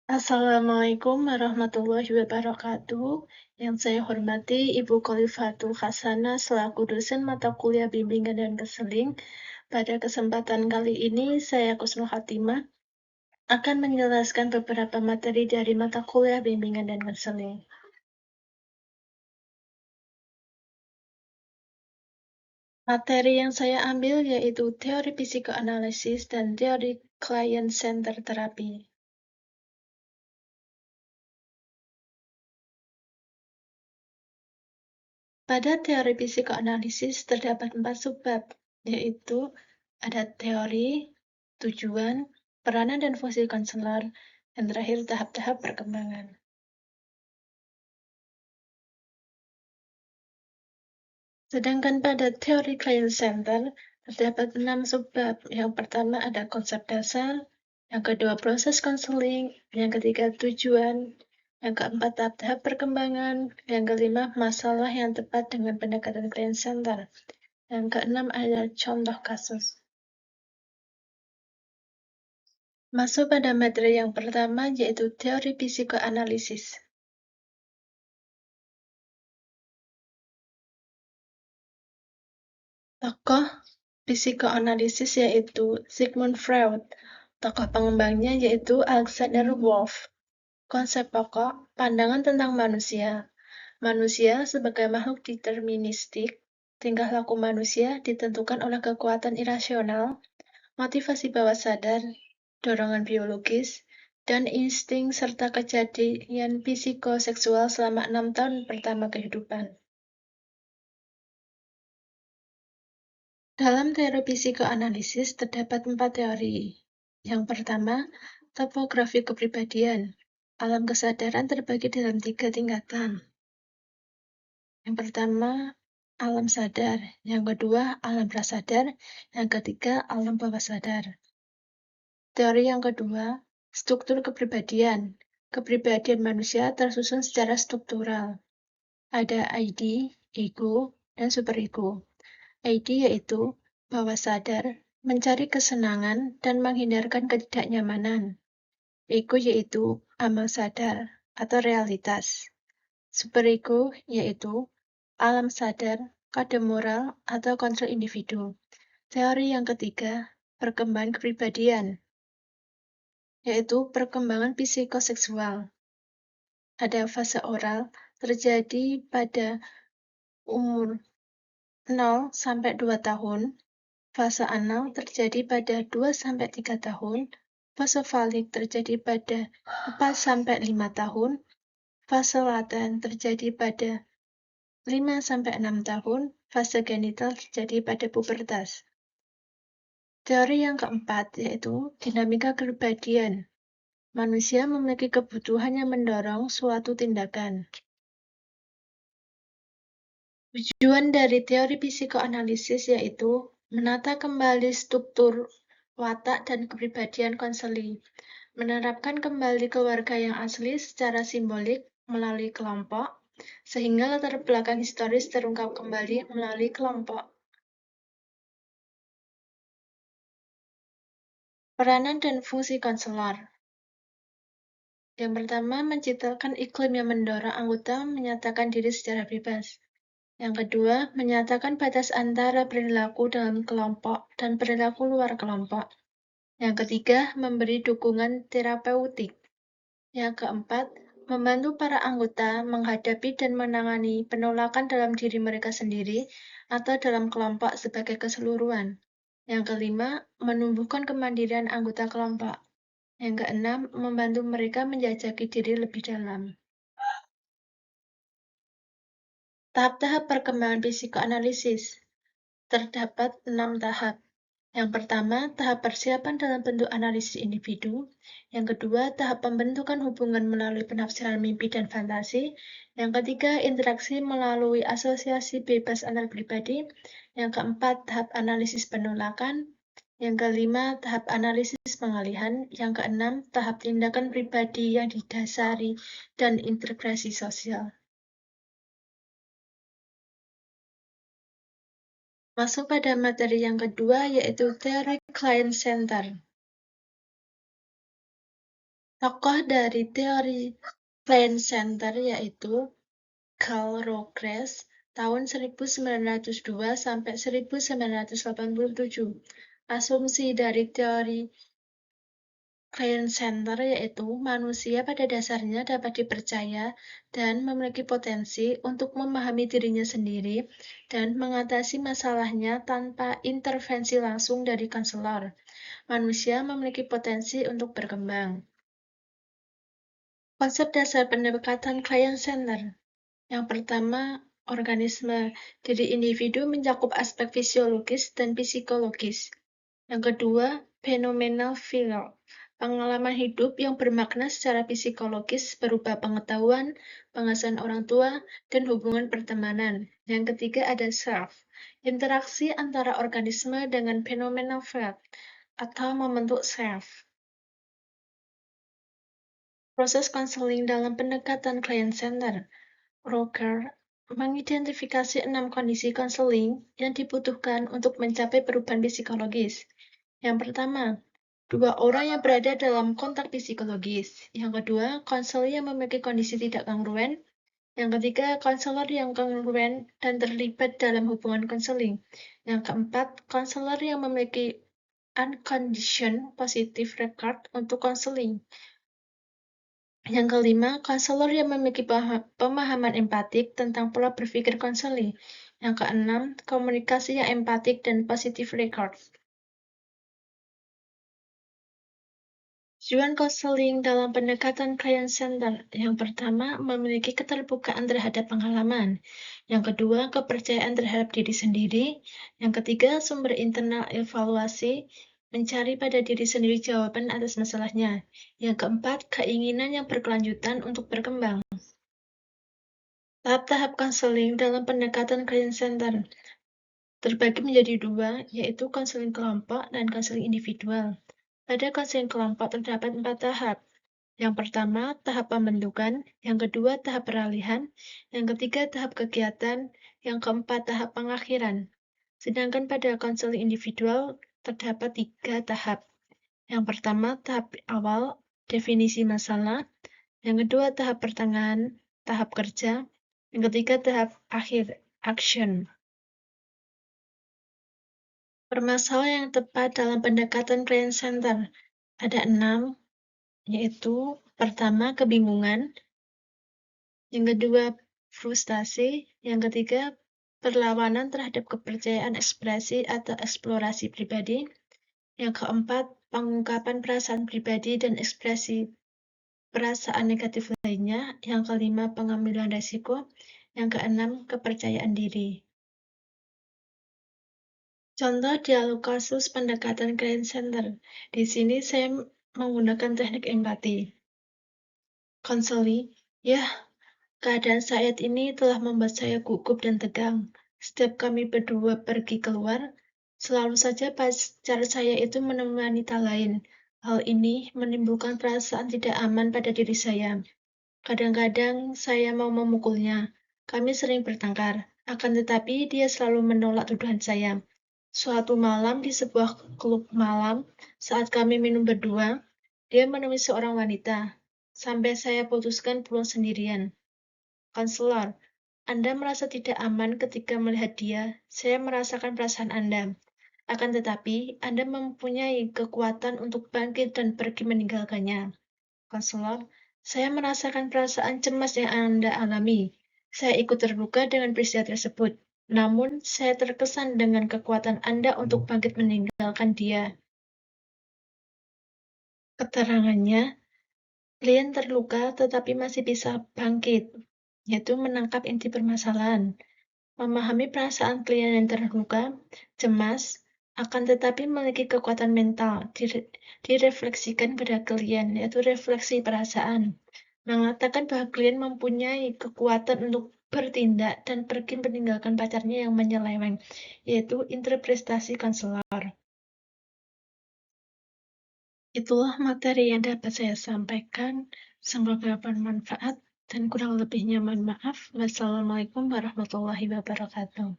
Assalamualaikum warahmatullahi wabarakatuh. Yang saya hormati Ibu Khalifatul Hasanah selaku dosen mata kuliah bimbingan dan konseling. Pada kesempatan kali ini, saya Kusnul Khatimah akan menjelaskan beberapa materi dari mata kuliah bimbingan dan konseling. Materi yang saya ambil yaitu teori psikoanalisis dan teori client center terapi. Pada teori psikoanalisis terdapat 4 subbab, yaitu ada teori, tujuan, peranan dan fungsi konselor, dan terakhir tahap-tahap perkembangan. Sedangkan pada teori client center terdapat 6 subbab. Yang pertama ada konsep dasar, yang kedua proses konseling, yang ketiga tujuan, yang keempat tahap-tahap perkembangan, yang kelima masalah yang tepat dengan pendekatan client center. Yang keenam ada contoh kasus. Masuk pada materi yang pertama yaitu teori psikoanalisis. Tokoh psikoanalisis yaitu Sigmund Freud. Tokoh pengembangnya yaitu Alexander Wolff. Konsep pokok, pandangan tentang manusia. Manusia sebagai makhluk deterministik, tingkah laku manusia ditentukan oleh kekuatan irasional, motivasi bawah sadar, dorongan biologis, dan insting serta kejadian psikoseksual selama 6 tahun pertama kehidupan. Dalam teori psikoanalisis terdapat 4 teori. Yang pertama, topografi kepribadian. Alam kesadaran terbagi dalam 3 tingkatan. Yang pertama, alam sadar. Yang kedua, alam prasadar. Yang ketiga, alam bawah sadar. Teori yang kedua, struktur kepribadian. Kepribadian manusia tersusun secara struktural. Ada ID, ego, dan superego. ID yaitu bawah sadar, mencari kesenangan dan menghindarkan ketidaknyamanan. Ego yaitu amal sadar atau realitas. Superego yaitu alam sadar, kode moral atau kontrol individu. Teori yang ketiga, perkembangan kepribadian, yaitu perkembangan psikoseksual. Ada fase oral terjadi pada umur 0-2 tahun, fase anal terjadi pada 2-3 tahun, fase falik terjadi pada 4-5 tahun, fase laten terjadi pada 5-6 tahun, fase genital terjadi pada pubertas. Teori yang keempat yaitu dinamika kepribadian. Manusia memiliki kebutuhan yang mendorong suatu tindakan. Tujuan dari teori psikoanalisis yaitu menata kembali struktur watak dan kepribadian konseli, menerapkan kembali keluarga yang asli secara simbolik melalui kelompok, sehingga latar belakang historis terungkap kembali melalui kelompok. Peranan dan fungsi konselor. Yang pertama, menciptakan iklim yang mendorong anggota menyatakan diri secara bebas. Yang kedua, menyatakan batas antara perilaku dalam kelompok dan perilaku luar kelompok. Yang ketiga, memberi dukungan terapeutik. Yang keempat, membantu para anggota menghadapi dan menangani penolakan dalam diri mereka sendiri atau dalam kelompok sebagai keseluruhan. Yang kelima, menumbuhkan kemandirian anggota kelompok. Yang keenam, membantu mereka menjajaki diri lebih dalam. Tahap-tahap perkembangan psikoanalisis. Terdapat 6 tahap. Yang pertama, tahap persiapan dalam bentuk analisis individu. Yang kedua, tahap pembentukan hubungan melalui penafsiran mimpi dan fantasi. Yang ketiga, interaksi melalui asosiasi bebas antar pribadi. Yang keempat, tahap analisis penolakan. Yang kelima, tahap analisis pengalihan. Yang keenam, tahap tindakan pribadi yang didasari dan integrasi sosial. Masuk pada materi yang kedua, yaitu teori client center. Tokoh dari teori Client Center yaitu Carl Rogers tahun 1902 sampai 1987. Asumsi dari teori Client Center yaitu manusia pada dasarnya dapat dipercaya dan memiliki potensi untuk memahami dirinya sendiri dan mengatasi masalahnya tanpa intervensi langsung dari konselor. Manusia memiliki potensi untuk berkembang. Konsep dasar pendekatan client center. Yang pertama, organisme. Diri individu mencakup aspek fisiologis dan psikologis. Yang kedua, phenomenal field. Pengalaman hidup yang bermakna secara psikologis berupa pengetahuan, pengasuhan orang tua, dan hubungan pertemanan. Yang ketiga ada self. Interaksi antara organisme dengan phenomenal field atau membentuk self. Proses konseling dalam pendekatan client center. Roker mengidentifikasi 6 kondisi konseling yang dibutuhkan untuk mencapai perubahan psikologis. Yang pertama, 2 orang yang berada dalam kontak psikologis. Yang kedua, konselor yang memiliki kondisi tidak kongruen. Yang ketiga, konselor yang kongruen dan terlibat dalam hubungan konseling. Yang keempat, konselor yang memiliki unconditioned positive record untuk konseling. Yang kelima, konselor yang memiliki pemahaman empatik tentang pola berpikir konseling. Yang keenam, komunikasi yang empatik dan positive record. Tujuan konseling dalam pendekatan client center. Yang pertama, memiliki keterbukaan terhadap pengalaman. Yang kedua, kepercayaan terhadap diri sendiri. Yang ketiga, sumber internal evaluasi, mencari pada diri sendiri jawaban atas masalahnya. Yang keempat, keinginan yang berkelanjutan untuk berkembang. Tahap-tahap konseling dalam pendekatan client center terbagi menjadi 2, yaitu konseling kelompok dan konseling individual. Pada konseling kelompok terdapat 4 tahap. Yang pertama, tahap pembentukan. Yang kedua, tahap peralihan. Yang ketiga, tahap kegiatan. Yang keempat, tahap pengakhiran. Sedangkan pada konseling individual terdapat 3 tahap. Yang pertama, tahap awal, definisi masalah. Yang kedua, tahap pertengahan, tahap kerja. Yang ketiga, tahap akhir, action. Permasalahan yang tepat dalam pendekatan client center. Ada 6, yaitu pertama, kebingungan. Yang kedua, frustasi. Yang ketiga, perlawanan terhadap kepercayaan ekspresi atau eksplorasi pribadi. Yang keempat, pengungkapan perasaan pribadi dan ekspresi perasaan negatif lainnya. Yang kelima, pengambilan resiko. Yang keenam, kepercayaan diri. Contoh dialog kasus pendekatan client center. Di sini saya menggunakan teknik empati. Konseli, ya, keadaan saat ini telah membuat saya gugup dan tegang. Setiap kami berdua pergi keluar, selalu saja pacar saya itu menemui wanita lain. Hal ini menimbulkan perasaan tidak aman pada diri saya. Kadang-kadang saya mau memukulnya. Kami sering bertengkar, akan tetapi dia selalu menolak tuduhan saya. Suatu malam di sebuah klub malam, saat kami minum berdua, dia menemui seorang wanita. Sampai saya putuskan pulang sendirian. Konselor, Anda merasa tidak aman ketika melihat dia. Saya merasakan perasaan Anda. Akan tetapi, Anda mempunyai kekuatan untuk bangkit dan pergi meninggalkannya. Konselor, saya merasakan perasaan cemas yang Anda alami. Saya ikut terluka dengan peristiwa tersebut. Namun, saya terkesan dengan kekuatan Anda untuk bangkit meninggalkan dia. Keterangannya, klien terluka tetapi masih bisa bangkit, yaitu menangkap inti permasalahan. Memahami perasaan klien yang terluka, cemas, akan tetapi memiliki kekuatan mental, direfleksikan pada klien, yaitu refleksi perasaan. Mengatakan bahwa klien mempunyai kekuatan untuk bertindak dan pergi meninggalkan pacarnya yang menyeleweng, yaitu interpretasi konselor. Itulah materi yang dapat saya sampaikan. Semoga bermanfaat dan kurang lebihnya mohon maaf. Wassalamualaikum warahmatullahi wabarakatuh.